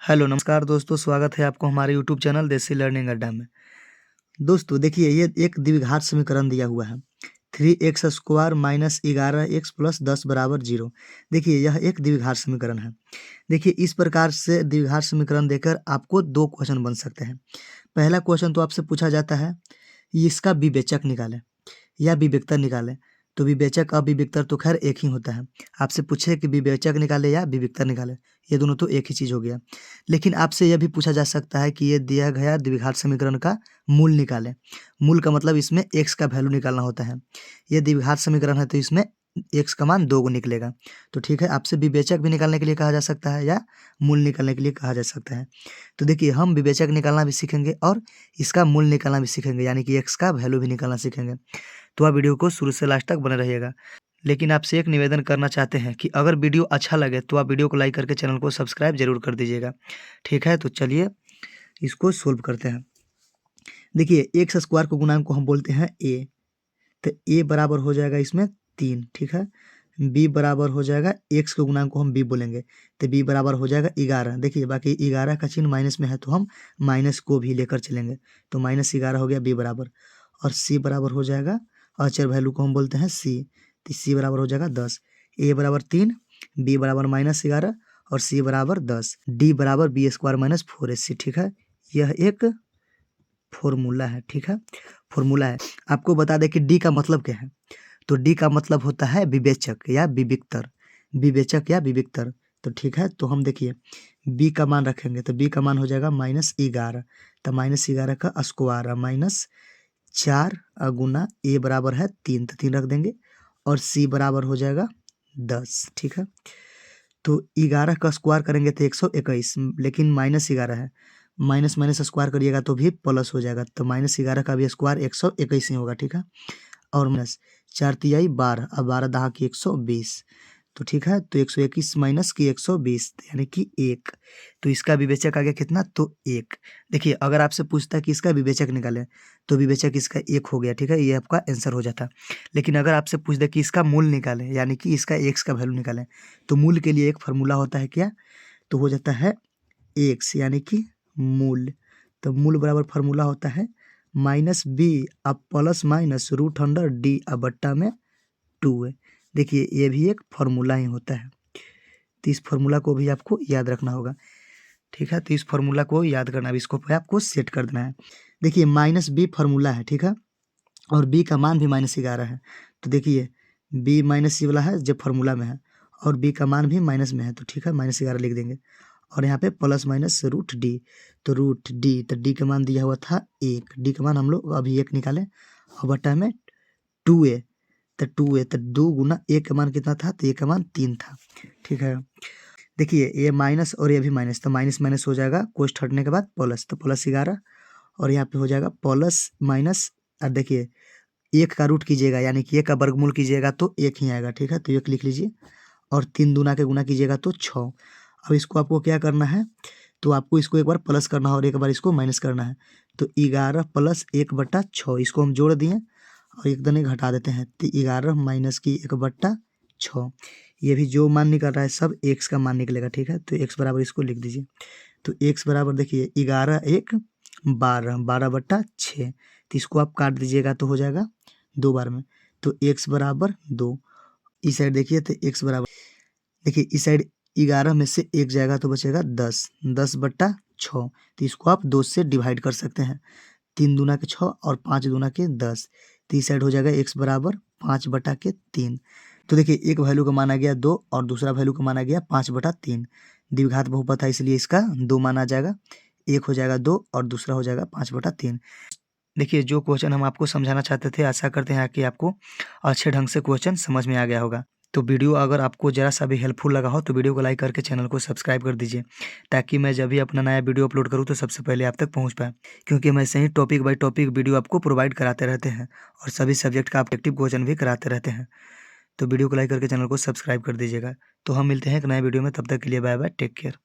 Hello नमस्कार दोस्तों, स्वागत है आपको हमारे यूट्यूब चैनल देसी लर्निंग अड्डा में। दोस्तों देखिए, ये एक द्विघात समीकरण दिया हुआ है 3x² माइनस 11x प्लस 10 बराबर 0। देखिए यह एक द्विघात समीकरण है। देखिए इस प्रकार से द्विघात समीकरण देकर आपको दो क्वेश्चन बन सकते हैं। पहला क्वेश्चन तो आपसे पूछा जाता है इसका विवेचक निकालें या विविक्तर निकालें। तो विवेचक और विविक्तर तो खैर एक ही होता है। आपसे पूछे कि विवेचक निकाले या विविक्तर निकाले, ये दोनों तो एक ही चीज़ हो गया। लेकिन आपसे यह भी पूछा जा सकता है कि ये दिया गया द्विघात समीकरण का मूल निकालें। मूल का मतलब इसमें x का वैल्यू निकालना होता है। ये द्विघात समीकरण है तो इसमें x का मान 2 को निकलेगा। तो ठीक है, आपसे विवेचक भी निकालने के लिए कहा जा सकता है या मूल निकालने के लिए कहा जा सकता है। तो देखिए हम विवेचक निकालना भी सीखेंगे और इसका मूल निकालना भी सीखेंगे, यानी कि x का वैल्यू भी निकालना सीखेंगे। तो आप वीडियो को शुरू से लास्ट तक बने रहिएगा। लेकिन आपसे एक निवेदन करना चाहते हैं कि अगर वीडियो अच्छा लगे तो आप वीडियो को लाइक करके चैनल को सब्सक्राइब जरूर कर दीजिएगा। ठीक है, तो चलिए इसको सोल्व करते हैं। देखिए एक्स स्क्वायर को गुणांक को हम बोलते हैं ए, तो ए बराबर हो जाएगा इसमें 3। ठीक है, बी बराबर हो जाएगा एक्स के गुणांक को हम बी बोलेंगे, तो बी बराबर हो जाएगा 11। देखिए बाकी 11 का चिन्ह माइनस में है तो हम माइनस को भी लेकर चलेंगे, तो -11 हो गया बी बराबर। और सी बराबर हो जाएगा अचर वैल्यू को हम बोलते हैं सी, तो सी बराबर हो जाएगा 10। ए बराबर 3, बी बराबर -11 और सी बराबर 10। डी बराबर b² माइनस 4ac। ठीक है, यह एक फॉर्मूला है। ठीक है, फॉर्मूला है। आपको बता दें कि डी का मतलब क्या है। तो डी का मतलब होता है विवेचक या विविक्तर, विवेचक या विविक्तर। तो ठीक है, तो हम देखिए बी का मान रखेंगे, तो बी का मान हो जाएगा -11, तो -11 का स्क्वायर -4 गुना ए बराबर है 3, तो 3 रख देंगे और सी बराबर हो जाएगा 10। ठीक है, तो 11 का स्क्वायर करेंगे तो 121, लेकिन -11 है, माइनस माइनस स्क्वायर करिएगा तो भी प्लस हो जाएगा, तो -11 का भी स्क्वायर 121 ही होगा। ठीक है, और माइनस 4 तिहाई 12 और 12 दहा की 120। तो ठीक है, तो 121 माइनस की 120 यानी कि 1। तो इसका विवेचक आ गया कितना, तो 1। देखिए अगर आपसे पूछता है कि इसका विवेचक निकालें तो विवेचक इसका 1 हो गया। ठीक है, ये आपका आंसर हो जाता। लेकिन अगर आपसे पूछ दे कि इसका मूल निकालें, यानी कि इसका x का वैल्यू निकालें, तो मूल के लिए एक फार्मूला होता है क्या, तो हो जाता है x यानी कि मूल। तो मूल बराबर फार्मूला होता है -b अब प्लस माइनस √100d अब बट्टा में 2 है। देखिए ये भी एक फार्मूला ही होता है, तो इस फार्मूला को भी आपको याद रखना होगा। ठीक है, तो इस फार्मूला को याद करना, अब इसको आपको सेट कर देना है। देखिए -b फार्मूला है। ठीक है, और b का मान भी -11 है। तो देखिए b -c वाला है जो फार्मूला में है, और b का मान भी माइनस में है, तो ठीक है -11 लिख देंगे। और यहाँ पे प्लस माइनस √d, तो √d, तो d का मान दिया हुआ था 1, d का मान हम लोग अभी 1 निकालें और बट्टा में 2a, तो 2a, तो 2 गुना a का मान कितना था, तो a का मान 3 था। ठीक है, देखिए ये माइनस और ये भी माइनस, तो माइनस माइनस हो जाएगा, कोष्ठ हटने के बाद प्लस, तो +11 और यहाँ पे हो जाएगा प्लस माइनस। और देखिए 1 का रूट कीजिएगा यानी कि 1 का वर्गमूल कीजिएगा तो 1 ही आएगा। ठीक है, तो 1 लिख लीजिए और 3 दूना के गुना कीजिएगा तो 6। अब इसको आपको क्या करना है, तो आपको इसको एक बार प्लस करना है और एक बार इसको माइनस करना है। तो 11 + 1/6 इसको हम जोड़ दिए और एक दने घटा देते हैं, तो 11 माइनस की 1/6। ये भी जो मान निकल रहा है सब x का मान निकलेगा। ठीक है, तो x बराबर इसको लिख दीजिए। तो x बराबर देखिए 11 1 12 12/6, तो इसको आप काट दीजिएगा तो हो जाएगा 2 बार में, तो x बराबर 2। इस साइड देखिए तो x बराबर, देखिए इस साइड 11 में से 1 जाएगा तो बचेगा 10, 10/6, तो इसको आप 2 से डिवाइड कर सकते हैं। 3 दूना के 6 और 5 दूना के 10, तो इस साइड हो जाएगा x बराबर 5/3। तो देखिए एक वैल्यू का मान आ गया 2 और दूसरा वैल्यू का मान आ गया 5/3। द्विघात बहुपद है इसलिए इसका 2 मान आ जाएगा, एक हो जाएगा 2 और दूसरा हो जाएगा 5/3। देखिए जो क्वेश्चन हम आपको समझाना चाहते थे, आशा करते हैं कि आपको अच्छे ढंग से क्वेश्चन समझ में आ गया होगा। तो वीडियो अगर आपको ज़रा सा भी हेल्पफुल लगा हो तो वीडियो को लाइक करके चैनल को सब्सक्राइब कर दीजिए, ताकि मैं जब भी अपना नया वीडियो अपलोड करूँ तो सबसे पहले आप तक पहुँच पाए। क्योंकि हम ऐसे ही टॉपिक बाय टॉपिक वीडियो आपको प्रोवाइड कराते रहते हैं और सभी सब्जेक्ट का ऑब्जेक्टिव क्वेश्चन भी कराते रहते हैं। तो वीडियो को लाइक करके चैनल को सब्सक्राइब कर दीजिएगा। तो हम मिलते हैं एक नए वीडियो में, तब तक के लिए बाय बाय, टेक केयर।